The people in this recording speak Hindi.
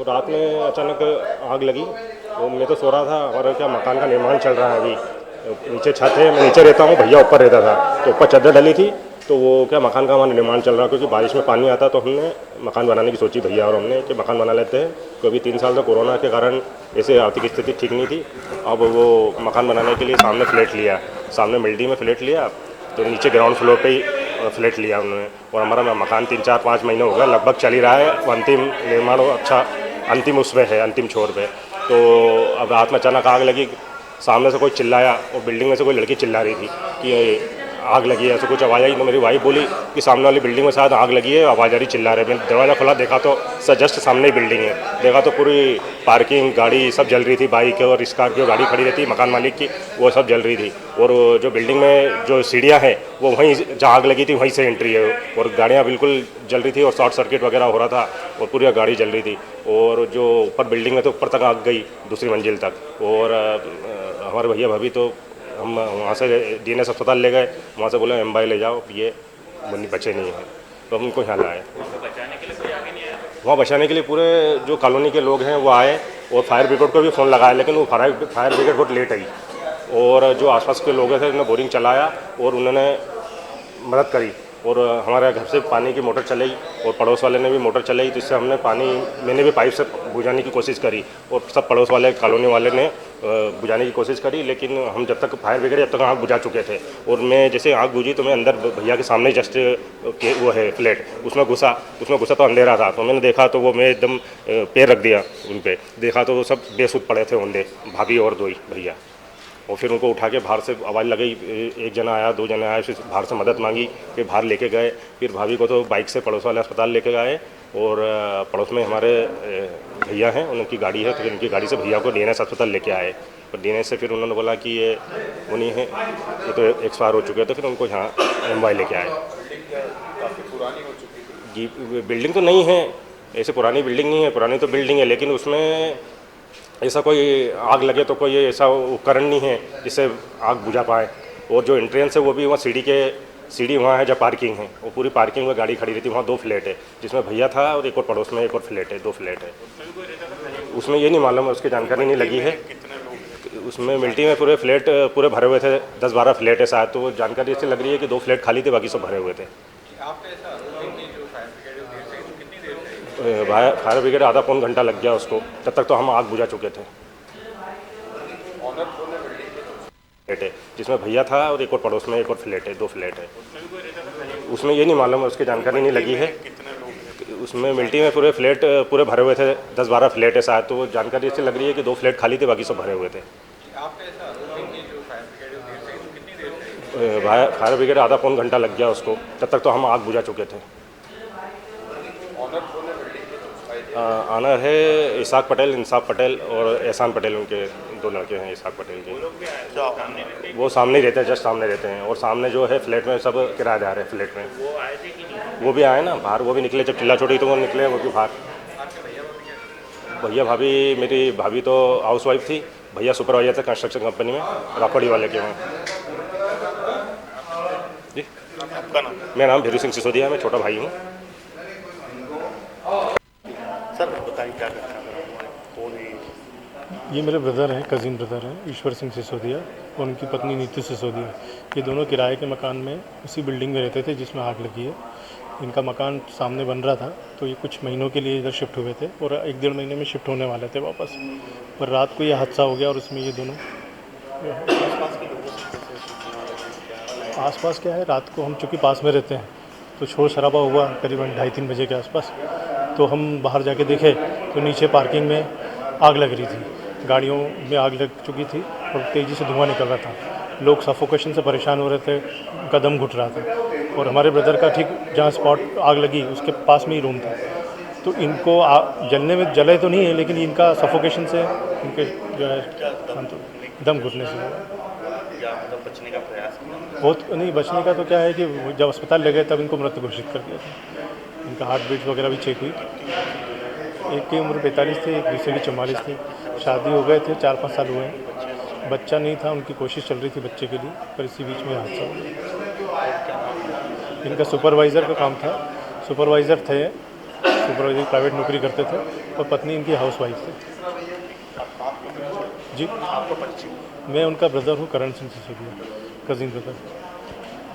रात में अचानक आग लगी। तो मैं तो सो रहा था, हमारा क्या मकान का निर्माण चल रहा है अभी। नीचे छत है, मैं नीचे रहता हूँ, भैया ऊपर रहता था। तो ऊपर चादर डली थी, तो वो क्या मकान का हमारा निर्माण चल रहा, क्योंकि बारिश में पानी आता, तो हमने मकान बनाने की सोची भैया और हमने कि मकान बना लेते हैं, क्योंकि 3 साल से कोरोना के कारण ऐसे आर्थिक स्थिति ठीक नहीं थी। अब वो मकान बनाने के लिए सामने फ्लैट लिया, सामने मिल्डी में फ्लैट लिया, तो नीचे ग्राउंड फ्लोर पे ही फ्लैट लिया उन्होंने। और हमारा मकान 3 4 5 महीने हो गया, लगभग चल ही रहा है, अंतिम निर्माण अच्छा अंतिम उसमें है, अंतिम छोर पे। तो अब रात में अचानक आग लगी, सामने से कोई चिल्लाया और बिल्डिंग में से कोई लड़की चिल्ला रही थी कि आग लगी है, ऐसे कुछ आवाज़ आई। तो मेरी वाइफ बोली कि सामने वाली बिल्डिंग में शायद आग लगी है, आवाज़ आ रही, चिल्ला रहे। मैंने दरवाज़ा खोला, देखा तो सर जस्ट सामने ही बिल्डिंग है। देखा तो पूरी पार्किंग गाड़ी सब जल रही थी, बाइक और स्कॉर्पियो गाड़ी खड़ी रहती मकान मालिक की, वो सब जल रही थी। और जो बिल्डिंग में जो सीढ़ियाँ हैं वो वहीं जहाँ आग लगी थी वहीं से एंट्री है, और गाड़ियाँ बिल्कुल जल रही थी और शॉर्ट सर्किट वगैरह हो रहा था, और पूरी गाड़ी जल रही थी। और जो ऊपर बिल्डिंग में तो ऊपर तक आग गई, दूसरी मंजिल तक। और हमारे भैया भाभी तो हम वहाँ से डीएनएस अस्पताल ले गए, वहाँ से बोले एमवाई ले जाओ, ये बंदी बचे नहीं है, तो हम उनको यहाँ लाए। वहाँ बचाने के लिए पूरे जो कॉलोनी के लोग हैं वो आए, और फायर ब्रिगेड को भी फ़ोन लगाया, लेकिन वो फायर ब्रिगेड बहुत लेट आई। और जो आसपास के लोग थे उन्होंने बोरिंग चलाया और उन्होंने मदद करी, और हमारे घर से पानी की मोटर चलाई और पड़ोस वाले ने भी मोटर चलाई, तो इससे हमने पानी, मैंने भी पाइप से बुझाने की कोशिश करी, और सब पड़ोस वाले कॉलोनी वाले ने बुझाने की कोशिश करी। लेकिन हम जब तक फायर ब्रिगेड जब तक आग बुझा चुके थे, और मैं जैसे आग बुझी तो मैं अंदर भैया के सामने जस्ट के वो है फ्लैट, उसमें घुसा तो अंधेरा था। तो मैंने देखा तो वो मैं एकदम पैर रख दिया उन पर, देखा तो वो सब बेसुध पड़े थे ओंधे, भाभी और दो ही भैया। और फिर उनको उठा के बाहर से आवाज़ लगाई, एक जना आया, 2 जने आए, फिर बाहर से मदद मांगी, फिर बाहर लेके गए। फिर भाभी को तो बाइक से पड़ोस वाले अस्पताल लेके गए, और पड़ोस में हमारे भैया हैं, उनकी गाड़ी है, तो फिर उनकी गाड़ी से भैया को डीएनएस अस्पताल लेके आए। और डीएनएस से फिर उन्होंने बोला कि ये वो नहीं है, ये तो एक्सपायर हो चुके हैं, तो फिर उनको यहाँ एमवाई लेके आए। काफ़ी पुरानी हो चुकी थी। जी, बिल्डिंग तो नहीं है, ऐसे पुरानी बिल्डिंग नहीं है, पुरानी तो बिल्डिंग है, लेकिन उसमें ऐसा कोई आग लगे तो कोई ऐसा उपकरण नहीं है जिससे आग बुझा पाए। और जो एंट्रेंस है वो भी वहाँ सीढ़ी वहाँ है जहाँ पार्किंग है, वो पूरी पार्किंग में गाड़ी खड़ी रहती है। वहाँ 2 फ्लैट है, जिसमें भैया था, और एक और पड़ोस में एक और फ्लैट है, 2 फ्लैट है। उसमें ये नहीं मालूम है, उसकी जानकारी नहीं लगी है। उसमें मिल्टी में पूरे फ्लैट पूरे भरे हुए थे, 10 12 फ्लैट है शायद। तो वो जानकारी ऐसी लग रही है कि 2 फ्लैट खाली थे, बाकी सब भरे हुए थे। फायर ब्रिगेड आधा पौन घंटा लग गया उसको, तब तक तो हम आग बुझा चुके थे। फ्लैट है, जिसमें भैया था, और एक और पड़ोस में एक और फ्लैट है, 2 फ्लैट है। उसमें ये नहीं मालूम है, उसकी जानकारी नहीं लगी है। उसमें मिल्टी में पूरे फ्लैट पूरे भरे हुए थे, 10 12 फ्लैट है शायद। तो वो जानकारी ऐसी लग रही है कि 2 फ्लैट खाली थे, बाकी सब भरे हुए थे। फायर ब्रिगेड आधा पौन घंटा लग गया उसको, तब तक तो हम आग बुझा चुके थे। आनर है इसाक पटेल, इंसाफ पटेल और एहसान पटेल, उनके 2 लड़के हैं इसाक पटेल के। वो सामने ही रहते हैं, जस्ट सामने रहते हैं। और सामने जो है फ्लैट में सब किराएदार है फ्लैट में। वो भी आए ना बाहर, वो भी निकले, जब चिल्ला छोड़ी तो वो निकले, वो भी बाहर। भैया भाभी, मेरी भाभी तो हाउस वाइफ थी, भैया सुपरवाइजर थे कंस्ट्रक्शन कंपनी में, रापड़ी वाले के वहाँ। जी, आपका नाम? मेरा नाम भीरू सिंह सिसोदिया, मैं छोटा भाई हूँ। सर बताइए क्या करना है, कौन है? ये मेरे ब्रदर हैं, कज़िन ब्रदर हैं, ईश्वर सिंह सिसोदिया और उनकी पत्नी नीतू सिसोदिया। ये दोनों किराए के मकान में उसी बिल्डिंग में रहते थे जिसमें आग लगी है। इनका मकान सामने बन रहा था, तो ये कुछ महीनों के लिए इधर शिफ्ट हुए थे और 1 डेढ़ महीने में शिफ्ट होने वाले थे वापस। पर रात को ये हादसा हो गया और उसमें ये दोनों आसपास क्या है, रात को हम चूँकि पास में रहते हैं तो शोर शराबा हुआ करीबन 2:30 बजे के आसपास। तो हम बाहर जाके देखे तो नीचे पार्किंग में आग लग रही थी, गाड़ियों में आग लग चुकी थी और तेज़ी से धुआं निकल रहा था। लोग सफोकेशन से परेशान हो रहे थे, कदम घुट रहा था। और हमारे ब्रदर का ठीक जहाँ स्पॉट आग लगी उसके पास में ही रूम था। तो इनको जलने में जले तो नहीं है, लेकिन इनका सफोकेशन से इनके जो है दम घुटने से हुआ। बचने का प्रयास किया? बहुत नहीं, बचने का तो क्या है कि जब अस्पताल ले गए तब इनको मृत घोषित कर दिया था। इनका हार्ट बीट वगैरह भी चेक हुई। एक की उम्र 45 थी, एक दूसरे की 44 थी। शादी हो गए थे, 4-5 साल हुए हैं। बच्चा नहीं था, उनकी कोशिश चल रही थी बच्चे के लिए, पर इसी बीच में हादसा हो गया। इनका सुपरवाइज़र का काम था, सुपरवाइज़र थे सुपरवाइजर प्राइवेट नौकरी करते थे और पत्नी इनकी हाउस वाइफ थे। जी, आपको परिचय? मैं उनका ब्रदर हूँ, करण सिंह सिसोदिया, कज़िन ब्रदर।